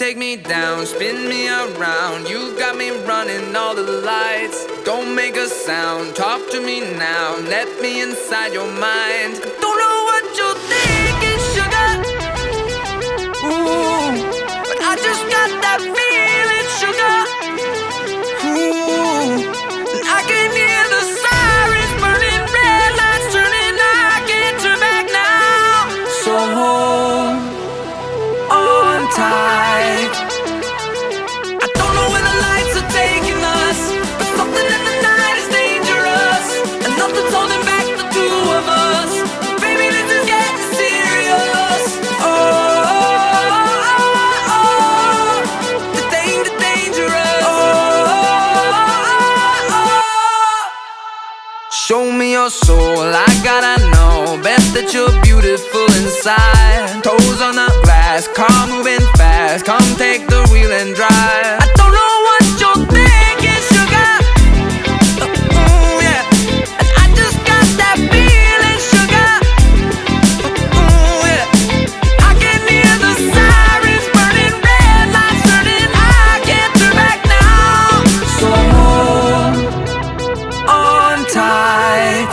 take me down, spin me around. You got me running all the lights. Don't make a sound, talk to me now. Let me inside your mind. Don't know what you're thinking, sugar. Ooh, but I just got that feeling, sugar. Ooh, and I can hear the sirens burning, red lights turning. I can't turn back now. So hold on tight. I don't know where the lights are taking us, but something in the night is dangerous, and nothing's holding back the two of us. Baby, this is getting serious. Oh, the dangerous. Show me your soul, I gotta know. Bet that you're beautiful inside. Toes on the glass, car moving fast. Come take the wheel and drive. I don't know what you're thinking, sugar. Ooh, yeah. And I just got that feeling, sugar. Ooh, yeah. I can hear the sirens burning, red lights turning. I can't turn back now. So hold on tight.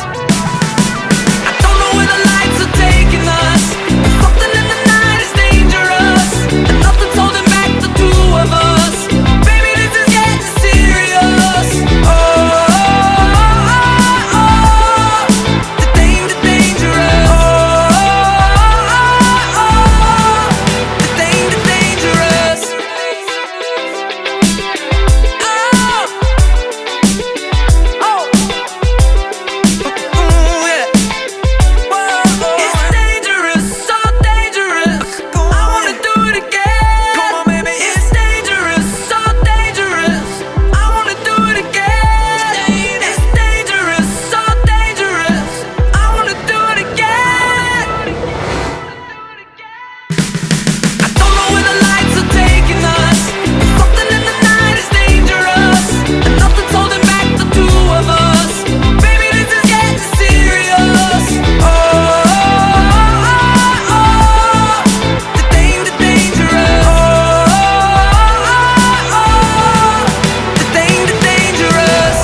I don't know where the lights are taking us, but something in the night is dangerous, and nothing's holding back the two of us. Baby, this is getting serious. Oh, the dangerous. The dangerous. Ooh, yeah. It's dangerous, so dangerous. I wanna do it again. Come on, baby. It's dangerous, so dangerous. I wanna do it again. It's dangerous, so dangerous. I wanna do it again. I don't know where the lights are taking us, but something in the night is dangerous, and nothing's holding back the two of us. Baby, this is getting serious. Oh, the dangerous. The dangerous.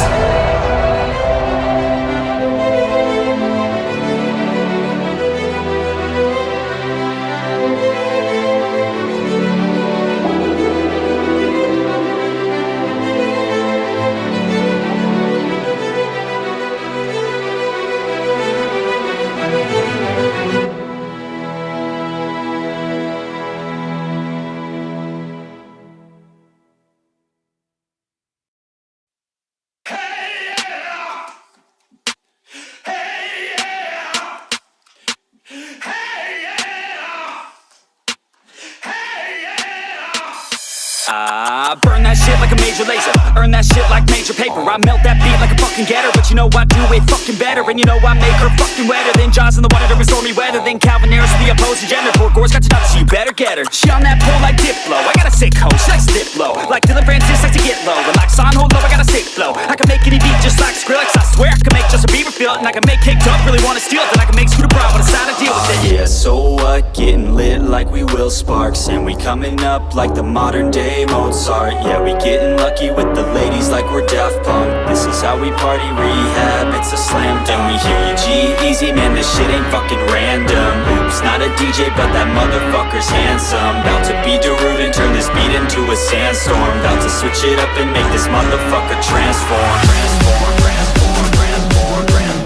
I burn that shit like a major laser, earn that shit like major paper. I melt that beat like a fucking getter, but you know I do it fucking better. And you know I make her fucking wetter than Jaws in the water during stormy weather, than Calvin Harris the opposing gender. Poor Gore's got you nuts, so you better get her. She on that pole like Diplo, I got a sick hoe, she likes dip low. Like Dylan Francis likes to get low, and like Son hold low, I got a sick flow. I can make any beat just like Skrillex, I swear I can make Justin Bieber feel it. And I can make Kicked Up really wanna steal it, then I can make Scooter Braun wanna sign a deal with it. Yeah, so what? Getting lit like we Will Sparks, and we coming up like the modern day Mozart. Yeah, we getting lucky with the ladies like we're Daft Punk. This is how we party, rehab, it's a slam dunk. And we hear you G-Eazy, man, this shit ain't fucking random. Oops, not a DJ, but that motherfucker's handsome. About to be Darude and turn this beat into a sandstorm. About to switch it up and make this motherfucker transform. Transform, transform, transform, transform,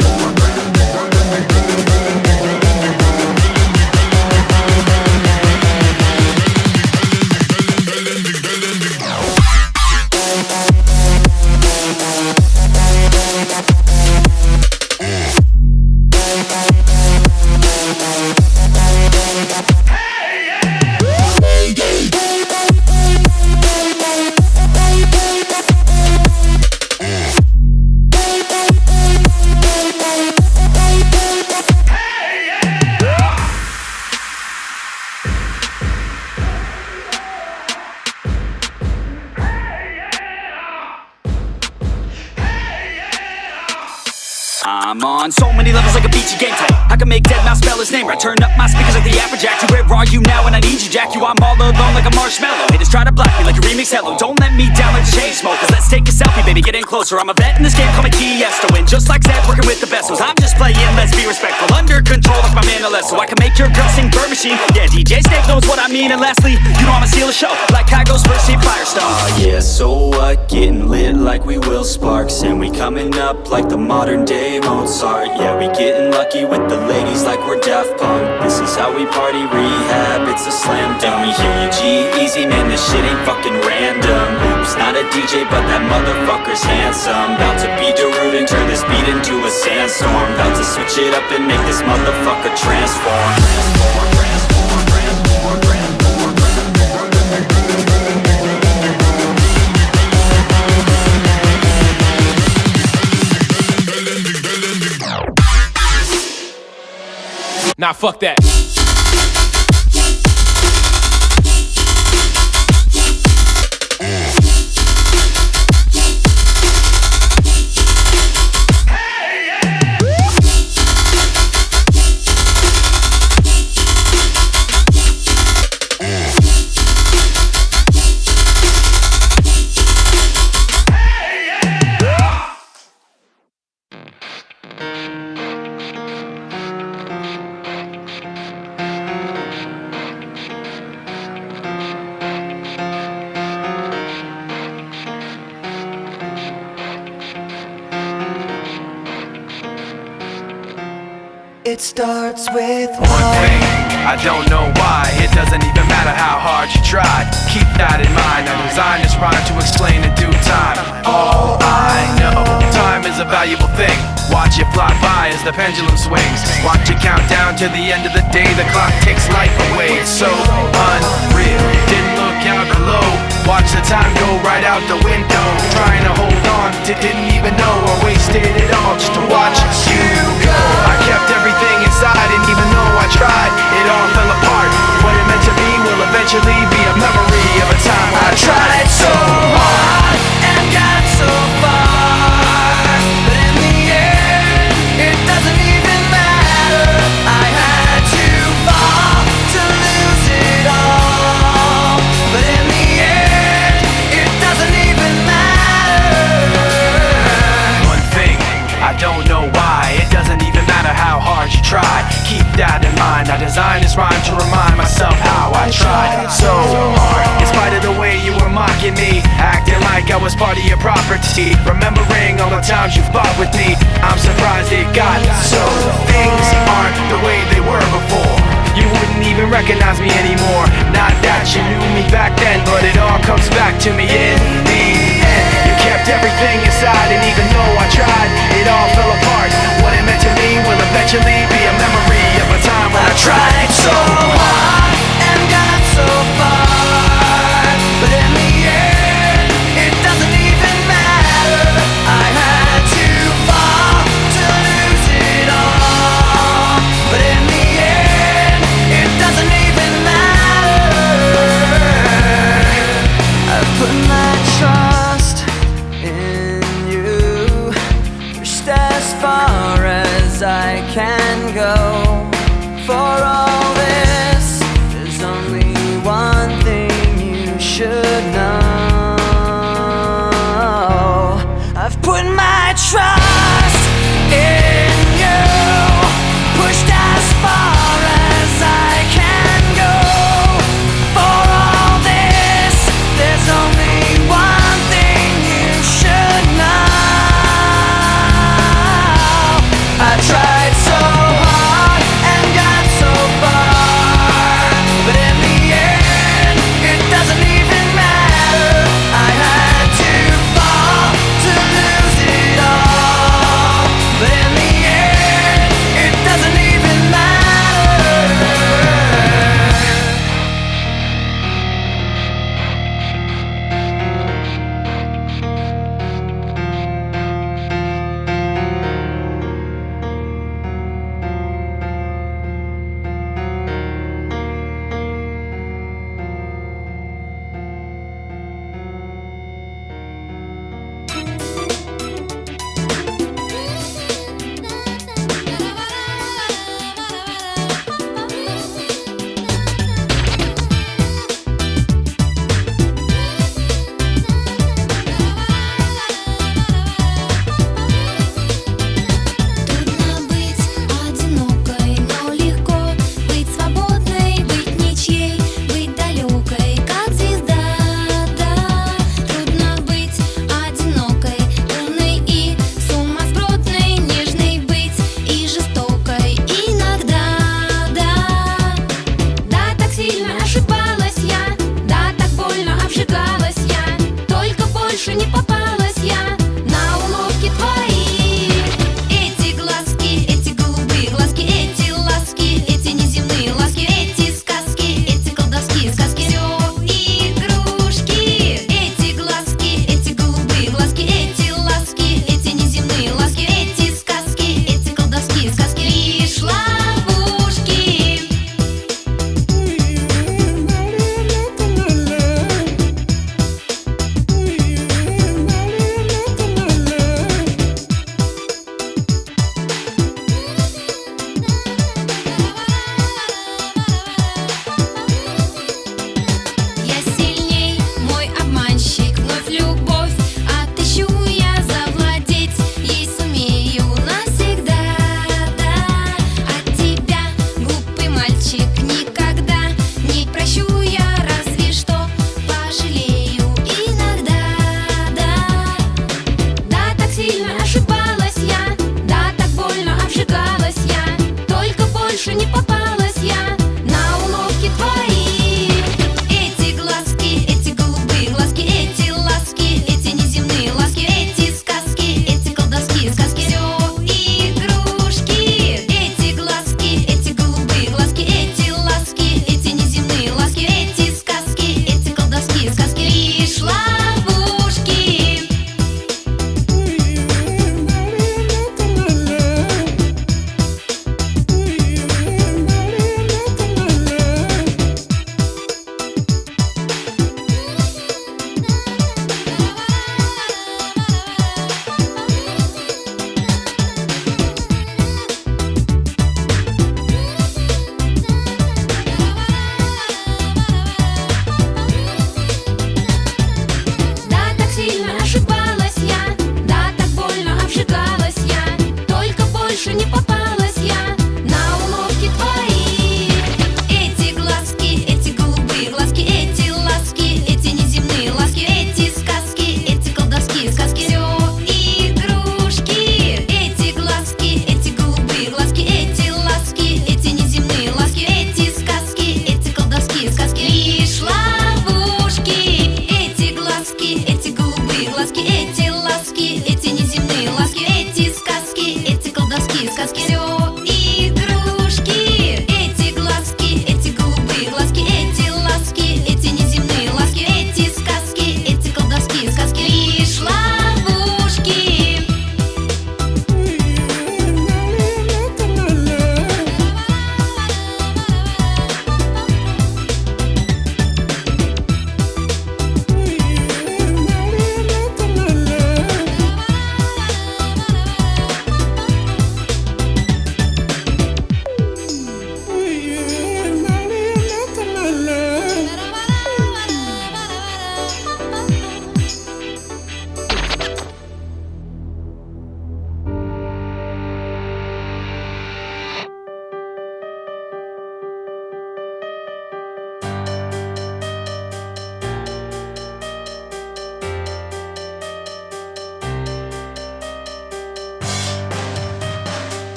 I'm on so many levels like a beachy game type. I can make Deadmau5 spell his name right. Turn up my speakers like the Afrojack. You wear wrong are you now when I need you, Jack? You, I'm all alone like a marshmallow. Haters try to block me like a remix hello. Don't let me down like the Chainsmokers. Let's take a selfie, baby, get in closer. I'm a vet in this game, call me Tiesto. And just like Zed, working with the best ones. I'm just playing, let's be respectful. Under control like my man Alesso. So I can make your girl sing Bird Machine. Yeah, DJ Snake knows what I mean. And lastly, you know I'ma steal a show like Kygo's first team Firestone. Yeah, so what? Getting lit like we Will Sparks. And we coming up like the modern day Mozart. Yeah, we getting lucky with the ladies like we're Daft Punk. This is how we party, rehab, it's a slam dunk. We hear you G-Eazy, man, this shit ain't fucking random. Oops, not a DJ, but that motherfucker's handsome. About to be Darude and turn this beat into a sandstorm. About to switch it up and make this motherfucker transform. Transform, transform, transform, transform, transform. Nah, fuck that. It starts with one thing, I don't know why. It doesn't even matter how hard you try. Keep that in mind. I designed this rhyme to explain in due time. All I know, time is a valuable thing. Watch it fly by as the pendulum swings. Watch it count down to the end of the day. The clock takes life away. It's so unreal. Didn't look out below. Watch the time go right out the window. Trying to hold on, didn't even know I wasted it all just to watch you go. I kept everything inside, and even though I tried, it all fell apart. What it meant to be will eventually be a memory of a time when I tried so hard and got so far, but in the end, it doesn't even matter. I had to fall to lose it all, but in the end, it doesn't even matter. One thing, I don't know why. It doesn't even matter how hard you try. Keep that in mind. I designed this rhyme to remind myself how I tried so hard. In spite of the way you were mocking me, acting like I was part of your property, remembering all the times you fought with me, I'm surprised it got so. Things aren't the way they were before. You wouldn't even recognize me anymore. Not that you knew me back then, but it all comes back to me in the end. You kept everything inside, and even though I tried, it all fell apart. What it meant to me will eventually be a memory of a time when I tried so hard and got so far, but in the end, it doesn't even matter. I had to fall to lose it all, but in the end, it doesn't even matter. I've put my trust in you, pushed as far as I can go. For all this, there's only one thing you should know. I've put my trust in you, pushed as far as I can go. For all this, there's only one thing you should know. I tried so hard and got so не попалась я на уловки твои. Эти глазки, эти голубые глазки, эти ласки, эти неземные ласки, эти сказки, эти колдовские сказки. Все игрушки. Эти глазки, эти голубые глазки, эти ласки, эти неземные ласки, эти сказки, эти колдовские сказки. Лишь ловушки. Да, так сильно ошибалась я, да, так больно обжигалась я. Только больше не попалась я на уловки твои. Эти глазки, эти голубые глазки, эти ласки, эти неземные ласки, эти сказки, эти колдовские сказки. Все игрушки. Эти глазки, эти голубые глазки, эти ласки, эти неземные ласки, эти сказки, эти колдовские сказки. Лишь ловушки. Эти глазки, эти голубые глазки, эти ласки, эти неземные ласки, эти сказки, эти колдовские сказки. Все игрушки. Эти глазки, эти голубые глазки, эти ласки, эти неземные ласки, эти сказки, эти колдовские сказки. Лишь ловушки.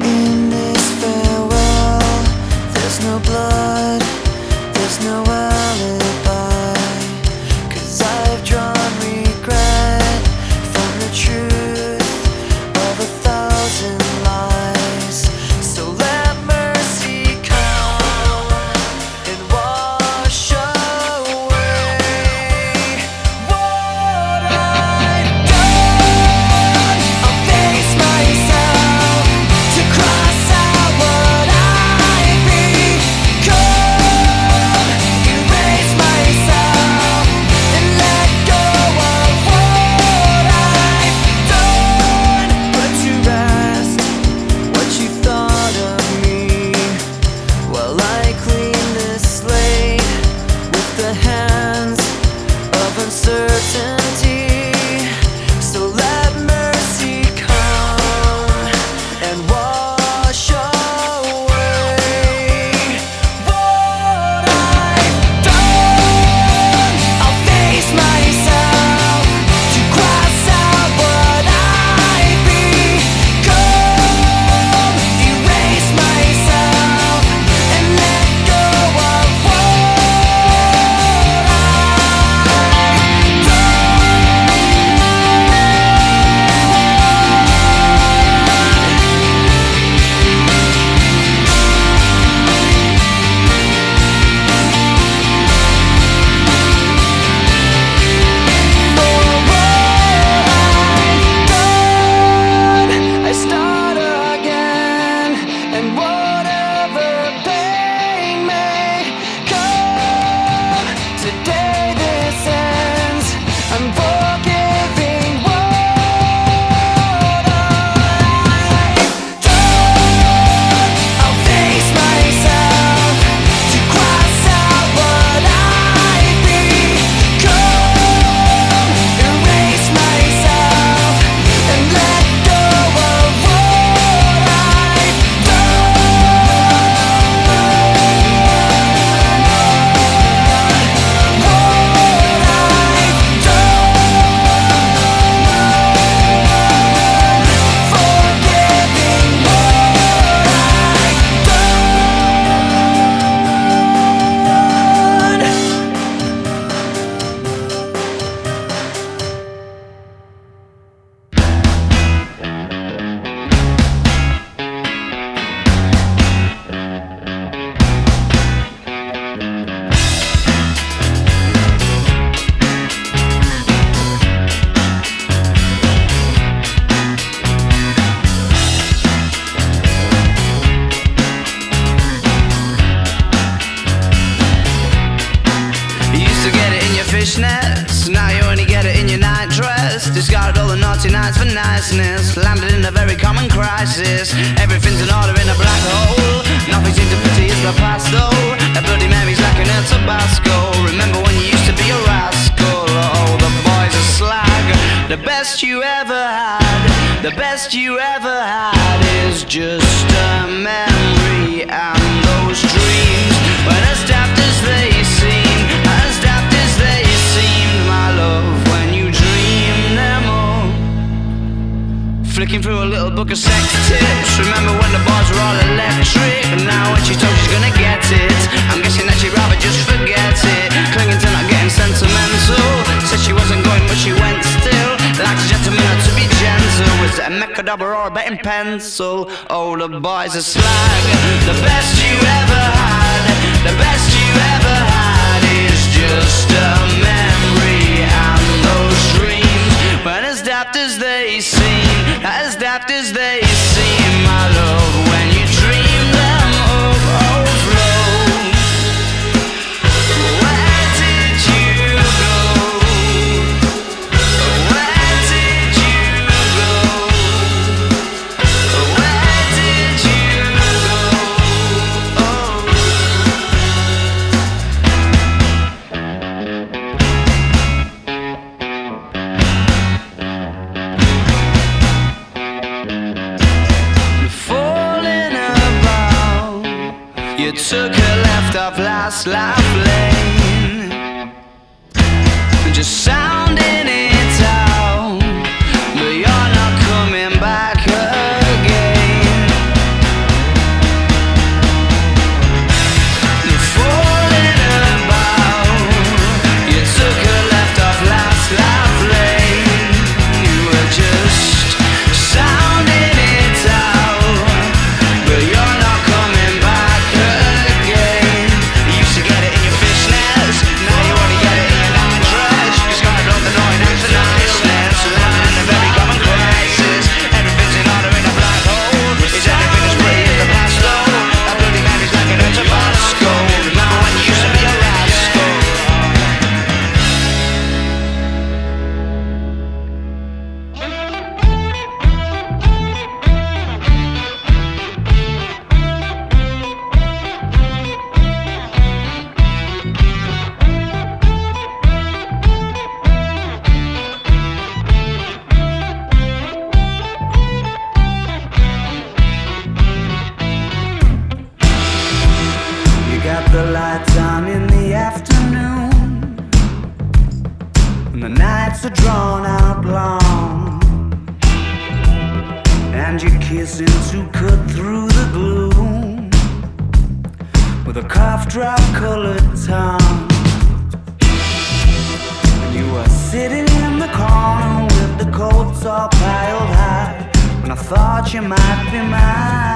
In this farewell, there's no blood, there's no alibi. 'Cause I've drawn regret from the truth of 1,000 lies. So let mercy come and wash away what I've done. I'll face myself to cross out what I've become, erase myself and let go of what I've done. Put to rest what you thought of me while I clean this slate with the hands of uncertainty. So let mercy come and wash away what I've done. I'll face myself to cross out what I've become, erase myself and let go of what I've Discarded all the naughty nights for niceness. Landed in a very common crisis. Everything's in order in a black hole. Nothing seems to pity is the past though. That Bloody Mary's lacking in Tabasco. Remember when you used to be a rascal? Oh, the boys are slag. The best you ever had, the best you ever had is just a memory. And those dreams, when as daft as they seem, as daft as they seemed, my love, when you dream them all. Flicking through a little book of sex tips. Remember when the bars were all electric? And now when she told she's gonna get it, I'm guessing that she'd rather just forget it. Clinging to not getting sentimental. Said she wasn't going but she went still. Like a gentleman had to be gentle. Was it a Mechadabra or a betting pencil? Oh, the boys are slag. The best you ever had, the best you ever had is just a memory. And those dreams, when as daft as they seem, as daft as they seem, my love, when you dream them overflow. Where did you go? Where did you go? Where did you go? Falling about, you took a left off last life lane, just sounding it out, but you're not coming back again. Falling about, you took a left off last life lane, you were just sounding it out, but you're not coming back again. You used to get it in your fishnets, now you only get it in your nightdress. You started on the annoying and the niceness, landing in a very common crisis. Everything's in order in a black hole. Is everything as pretty as the past though? That Bloody Mary's like an Tabasco. Remember when you used to be a rascal? You got the lights on in the afternoon, and the nights are drawn out long, and you're kissing to cut through the gloom with a cough drop colored tongue. And you are sitting in the corner with the coats all piled high, when I thought you might be mine.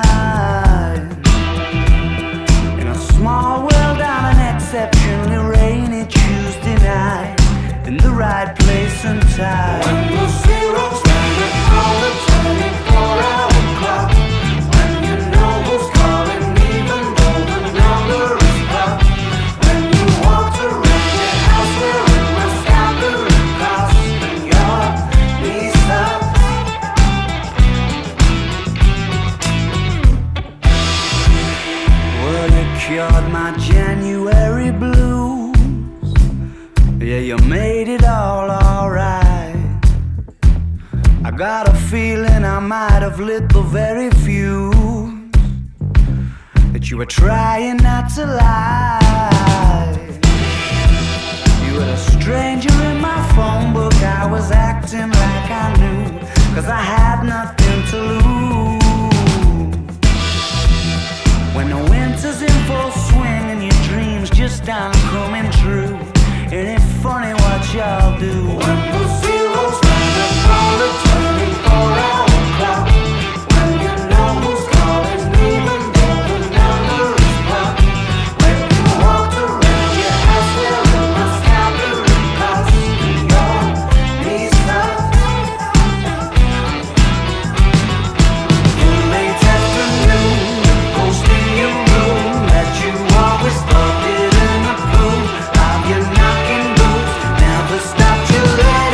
In a small world on an exceptionally rainy Tuesday night, in the right place and time. When the zero's standing on the 24-hour clock, when you know who's calling even though the number is blocked, when you walked around your house wearing my scattering cost and your knees up. Well, you cured my January blues. Yeah, you made it all alright. I got a feeling I might have lit the very fuse that you were trying not to lie. You were a stranger in my phone book. I was acting like I knew, 'cause I had nothing to lose. When the winter's in full swing and your dreams just aren't coming true, ain't it funny what y'all do? When the zero's standing on the 24-hour clock, when you know who's calling even though the number is blocked, when you walked around your house wearing my scattering cost and your knees up. You late afternoon, post in your room that you always thought did in the blue of your knocking boots, never stopped your legs.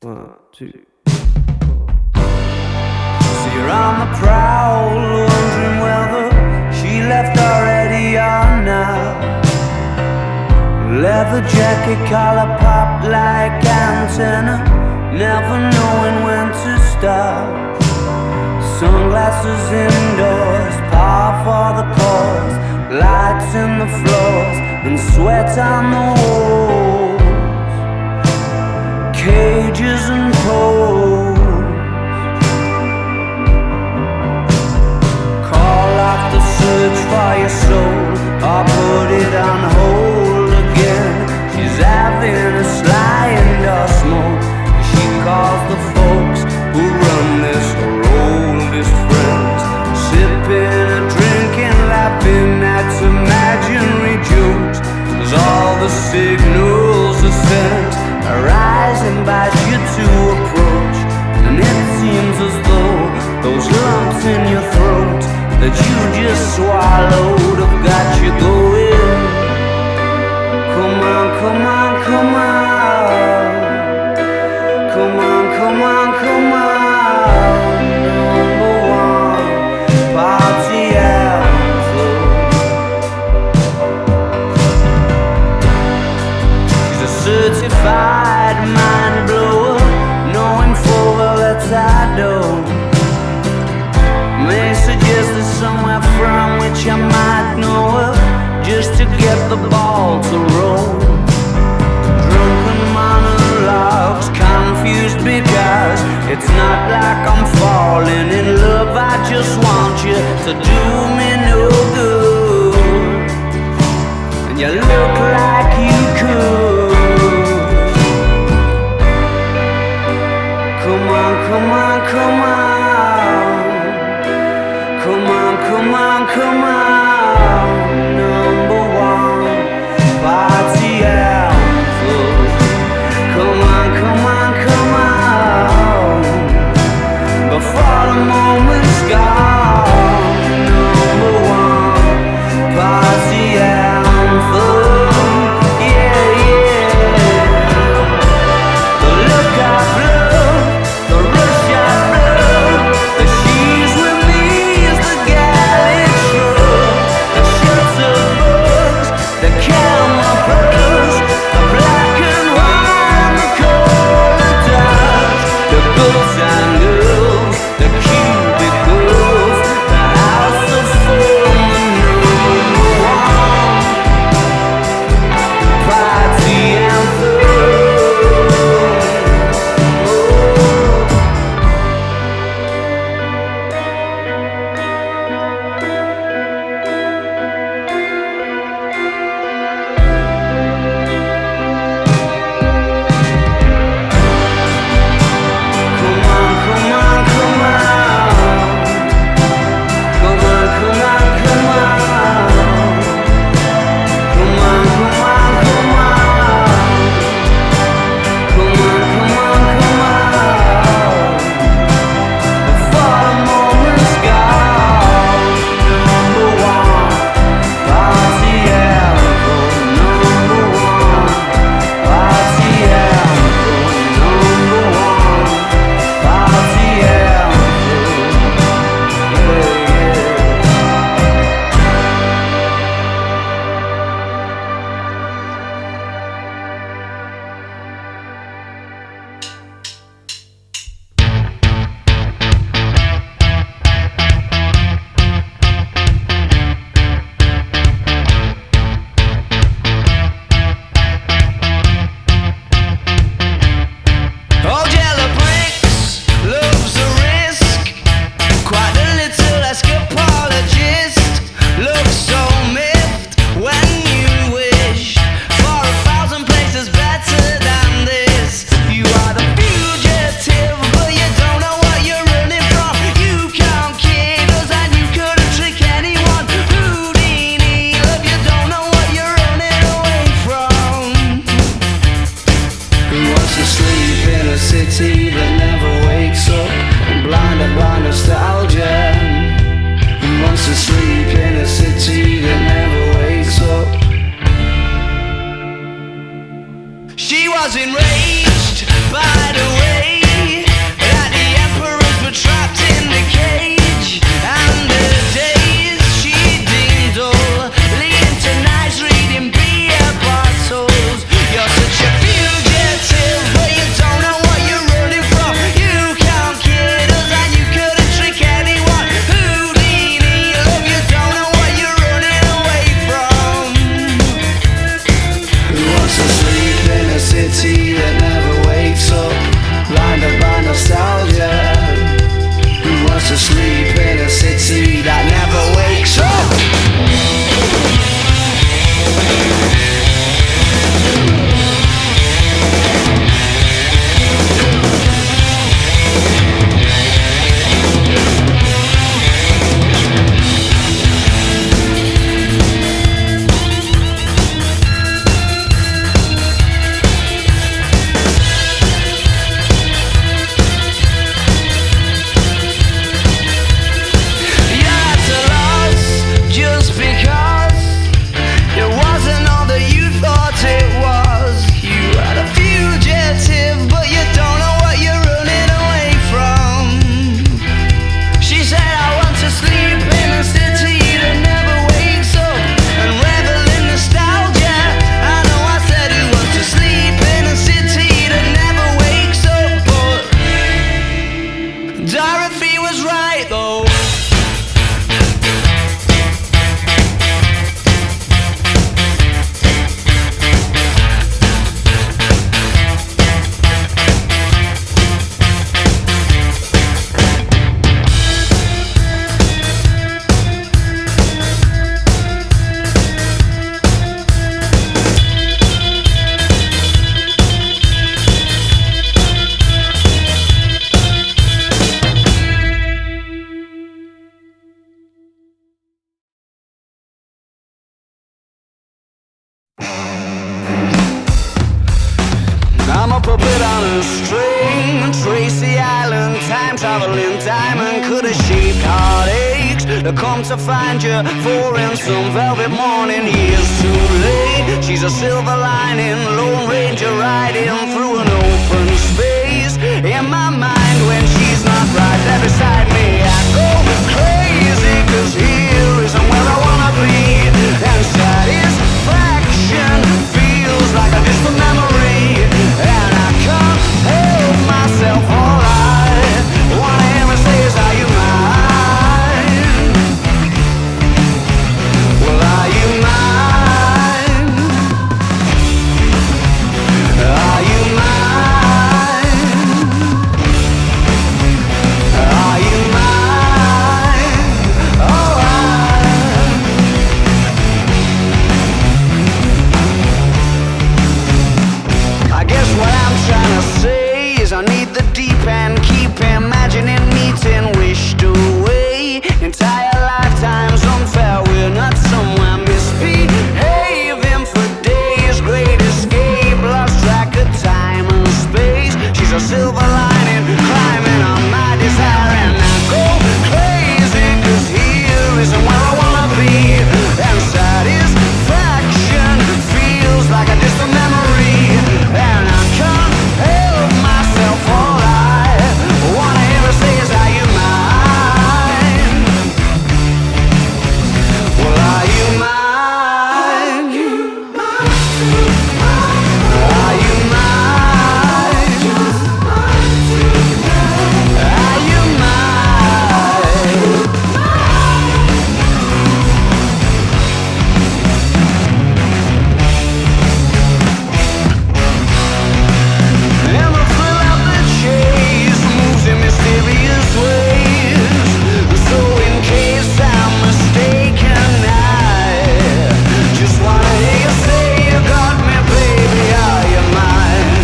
1, 2. So you're on the prowl, wondering whether she left already or not. Leather jacket, collar pop like antenna, never knowing when to stop. Sunglasses indoors, par for the cause, lights in the floors and sweat on the walls. Cages and poles. Call off the search for your soul, or put it on hold again. She's having a sly indoor smoke. She calls the folks who run this, her oldest friends, sipping a drink and laughing at imaginary jokes. As all the signals are sent, her eyes invite you to approach, and it seems as though those lumps in your throat that you just swallowed have got you going. Come on, come on, come on. Come on, come on, come on. Number one party anthem. She's a certified mind blower, knowing full well that I don't. May suggest there's somewhere from which I might know her, just to get the ball to roll. Drunken monologues, confused because it's not like I'm falling in love. I just want you to do me no good, and you look like you could. Come on, come on, come on. Come on, come on, come on. Number one party anthem. Come on, come on, come on. Before the moment's gone. Number one party anthem. Yeah, yeah. The look I blow, the rush I blow, the she's with me is the galley shrub, the shelter bugs, the camera pearls, the black and white, the corridors, the good time girls, the cubicles, the house of fun, the number one party anthem. Come on, come on, come on. Come on, come on, come on. Come on, come on, come on. Come on, come on, come on. Before the moment's gone. Number one party anthem. Number one party anthem. Number one party anthem. Yeah, yeah. Old yellow bricks, loves a risk. Quite a little escapologist. Looks so miffed when you wish for 1,000 places better than this. You are the fugitive, but you don't know what you're running from. You count kilos and you couldn't trick anyone. Houdini, love, you don't know what you're running away from. Who wants to sleep in a city that never wakes up, blinded by nostalgia? Who wants to sleep in a city that never wakes up? She was enraged by the way a puppet on a string. Tracy Island, time traveling diamond could have shaped heartaches to come to find you for in some velvet morning. Years too late. She's a silver lining, Lone Ranger riding through an open space. In my mind, when she's not right there beside me, I go crazy, 'cause here isn't where I wanna be. And satisfaction feels like a distant memory, and I can't help myself. All I wanna hear me say is, are you mine? Well, are you mine? Are you mine? Are you mine? Oh, I guess what I'm trying to say is I need the deep end, keep imagining meeting wished away. Entire lifetimes unfair, we're not somewhere misbehaving for days. Great escape, lost track of time and space. She's a silver lining, climbing on my desire, and I go crazy, 'cause here isn't where I wanna be. And satisfaction feels like a distant memory, and I can't help myself. All I wanna hear her say is, are you mine? Well, are you mine? Are you mine? Are you mine? And the thrill of the chase moves in mysterious ways. So in case I'm mistaken, I just wanna hear you say you got me, baby. Are you mine?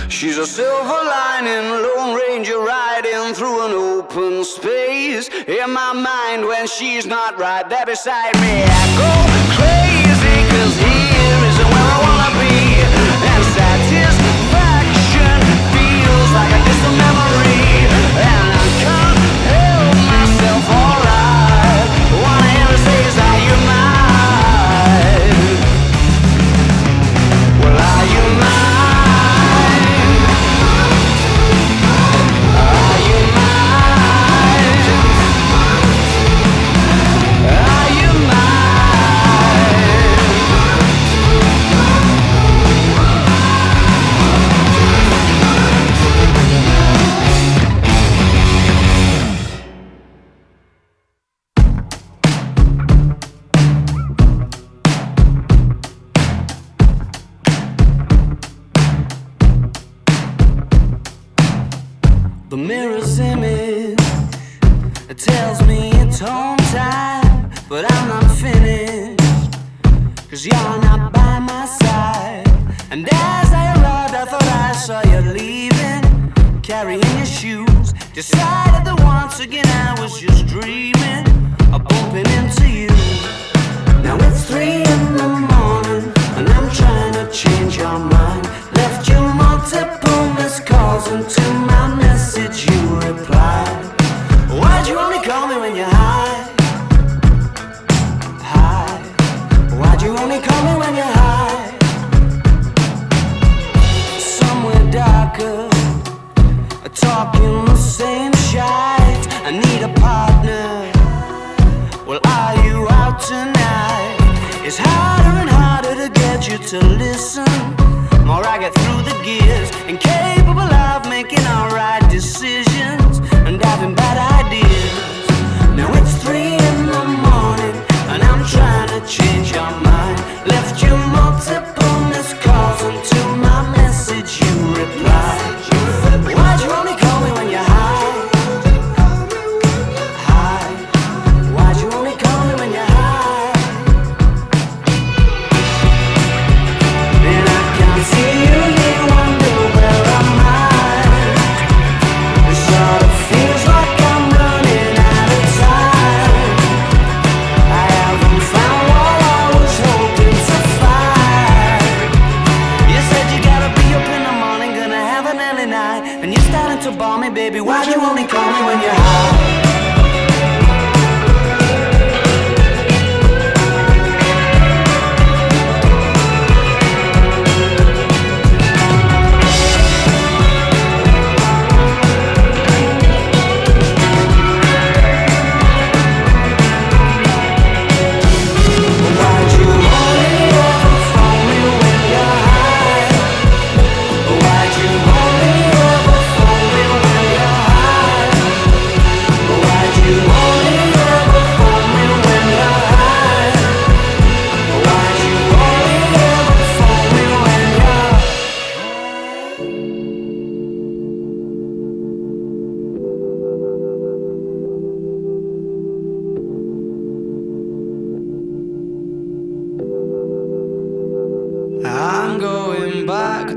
She's a silver lining, Lone Ranger riding through an open space. In my mind, when she's not right there beside me, I go crazy, 'cause here isn't where I wanna be. And satisfaction feels like a distant memory, and I can't help myself. All I wanna hear her say is, are you mine? Well, are you mine? Are you mine? Are you mine? The mirror's image, it tells me it's home time, but I'm not finished, 'cause you're not by my side. And as I arrived, I thought I saw you leaving, carrying your shoes. Decided that once again I was just dreaming of bumping into you. Now it's 3 in the morning, and I'm trying to change your mind. Left you multiple missed calls, and to my message you replied. Why'd you only call me when you're high? High. Why'd you only call me when you're high? Somewhere darker, talking the same shite. I need a partner. Well, are you out tonight? It's harder and harder to get you to listen. More I get through the gears, incapable of making alright decisions and having bad ideas. Now it's 3 in the morning, and I'm trying to change your mind. Left you multiple missed calls, and to my message you replied. Why'd you only call me when you're high? High. Why'd you only call me when you're high? And I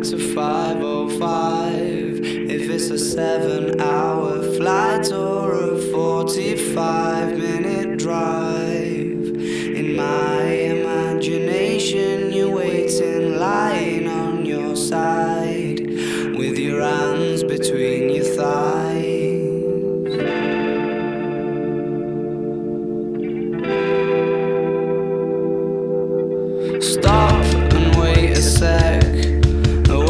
back to 5:05. If it's a 7-hour flight or a 45-minute drive, in my imagination you're waiting, lying on your side, with your hands between your thighs. Stop and wait a sec.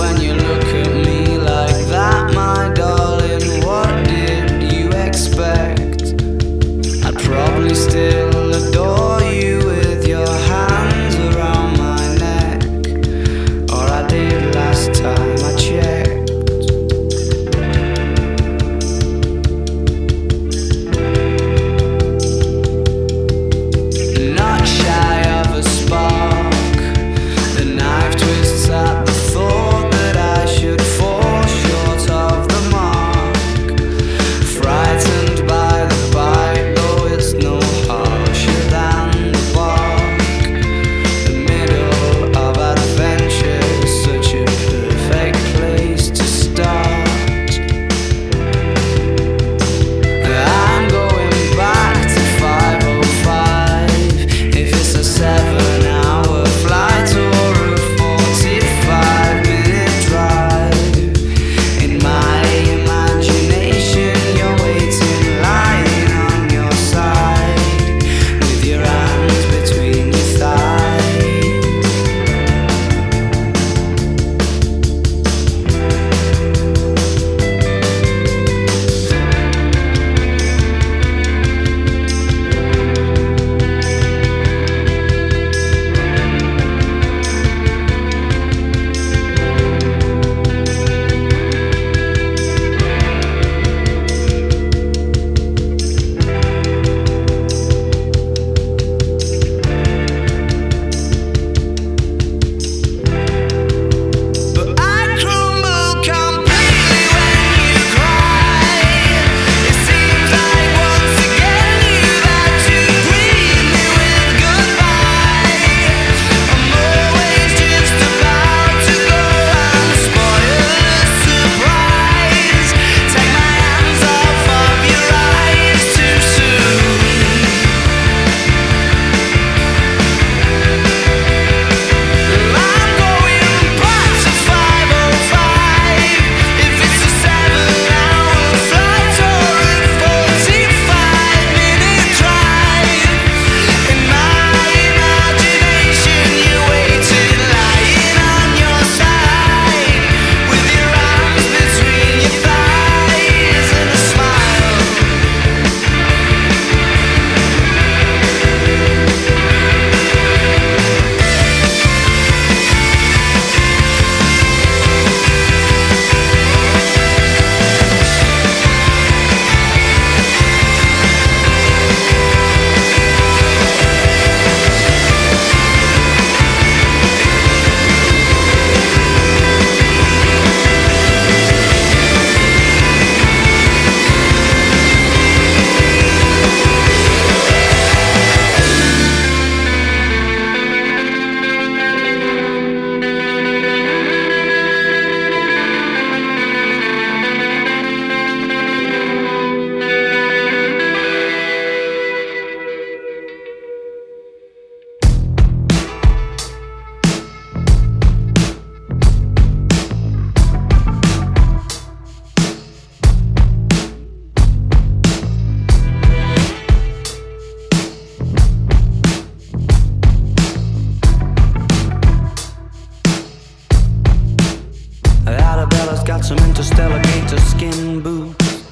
When you look at me like that, my darling, what did you expect? I'd probably still adore you with your hands around my neck, or I did last time I checked. Not shy of a spark, the knife twists at the thought that I should fall short of the mark. Frightened by the bite, though it's no harsher than the bark. The middle of adventure is such a perfect place to start. I'm going back to 5:05. If it's a 7-hour flight or a 45-minute drive, in my imagination you're waiting, lying on your side, with your hands between your thighs. But I crumble completely when you cry. It seems like once again you've had to greet me with goodbye. I'm always just about to go and spoil the surprise. Take my hands off of your eyes too soon. I'm going back to 5:05. If it's a 7-hour flight or a 45-minute drive, in my imagination you're waiting, lying on your side, with your arms between your thighs and a smile. Arabella's got some interstellar gator skin boots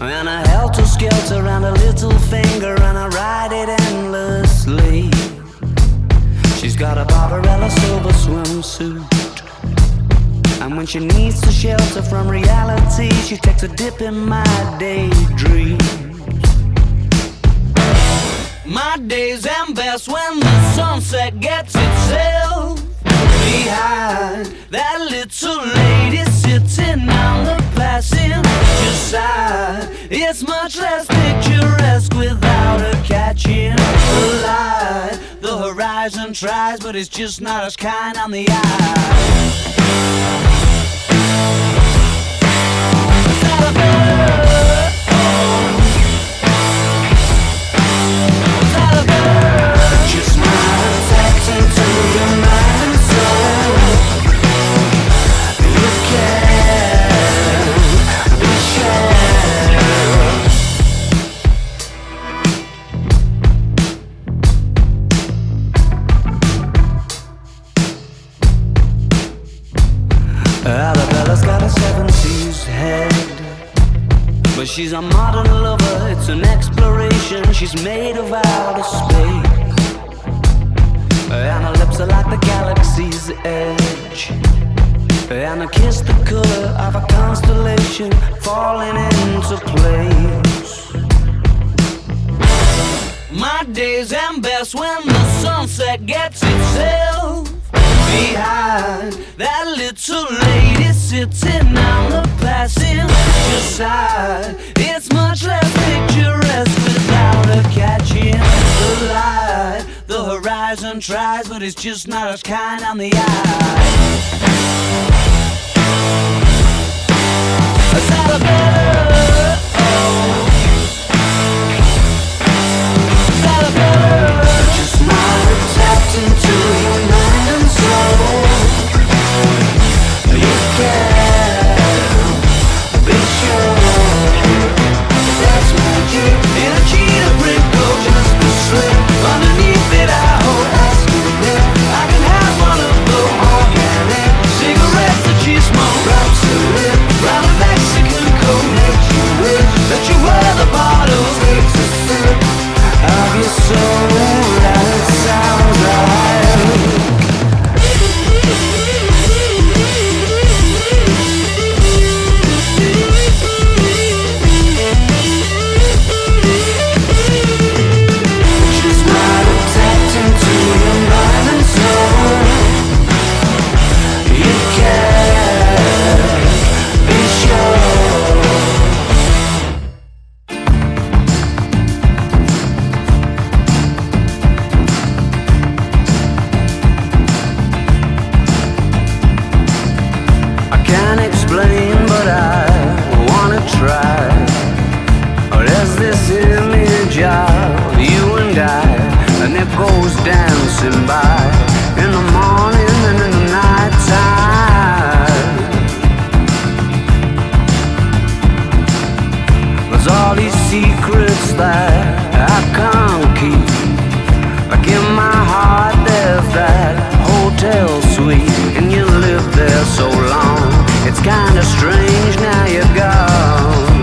and a helter-skelter and a little finger, and I ride it endlessly. She's got a Barbarella silver swimsuit, and when she needs to shelter from reality, she takes a dip in my daydream. My days end best when the sunset gets itself behind that little lady sitting on the passing, just side. It's much less picturesque without her catching the light. The horizon tries, but it's just not as kind on the eye. Is that a bird? Is that a bird? Just not attaching to your mind and soul. You can't be sure. Arabella's got a 70s head, but she's a modern lover, it's an exploration. She's made of outer space, and her lips are like the galaxy's edge, and her kiss the color of a constellation falling into place. My days end best when the sunset gets itself behind that little lady sitting on the passenger side. It's much less picturesque without her catching the light. The horizon tries, but it's just not as kind on the eye. Is that a bird? Is that a bird? Just not tapped into your mind and soul. You can't be sure. That's magic in a cheetah print coat, just a slip underneath it. I hope that's good. I can have one of those organic cigarettes that you smoke. Drops a lip round a Mexican coat. Makes you wish that you were the bottle. Takes a sip of your soul, and it sounds right. Dancing by in the morning and in the night time. There's all these secrets that I can't keep. Like in my heart there's that hotel suite, and you lived there so long. It's kinda strange now you're gone.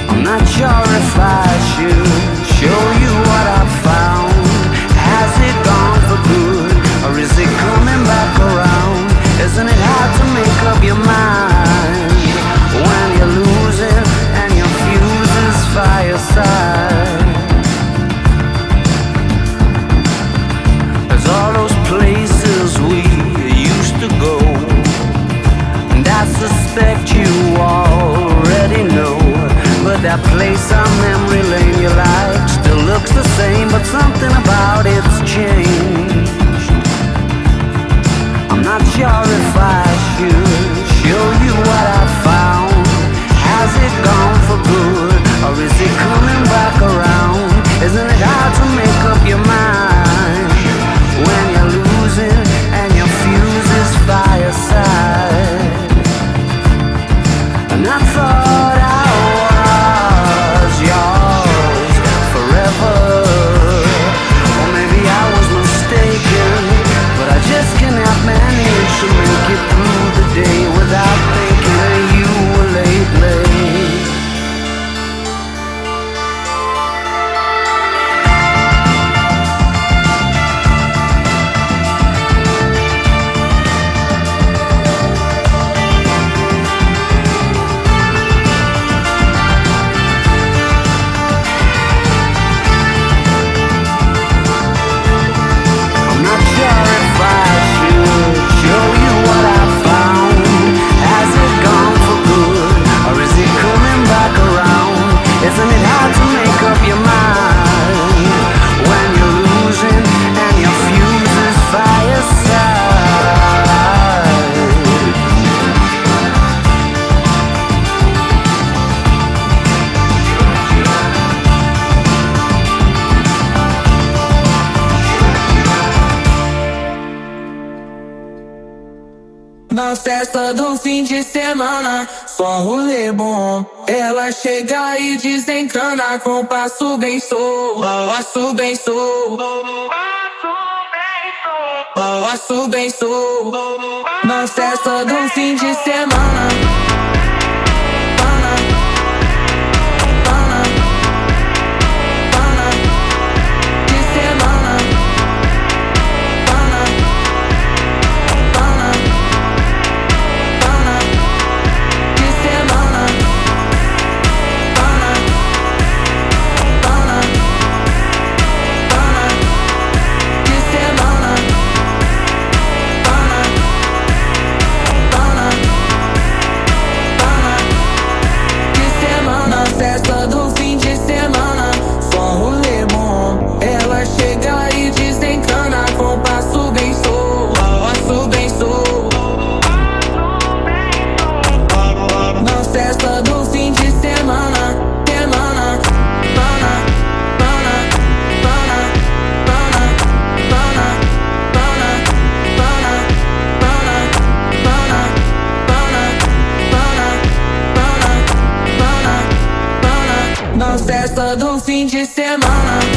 I'm not sure if I should show you what I found. Has it gone for good, or is it coming back around? Isn't it hard to make up your mind when you're losing and your fuse is fireside? There's all those places we used to go, and I suspect you already know. But that place on memory lane you like still looks the same, but something about it's changed. I'm not sure if I should show you what I found. Has it gone for good, or is it coming back around? Isn't it hard to make up your mind when you're losing and your fuse is fireside? And I thought I was yours forever, or maybe I was mistaken, but I just cannot manage to make it through the day without thinking of you lately. fim de semana, só um rolê bom. Ela chega e desencana com passo bem solto, passo bem solto, passo bem solto. Na festa do fim de semana, festa do fim de semana, só um rolê bom. Ela chega e desencana com passo bem solto, passo bem solto. Na festa do fim de semana, semana, pana, pana, pana, pana, pana, pana, pana, pana, pana, pana, pana, pana, pana. Na festa do fim de semana.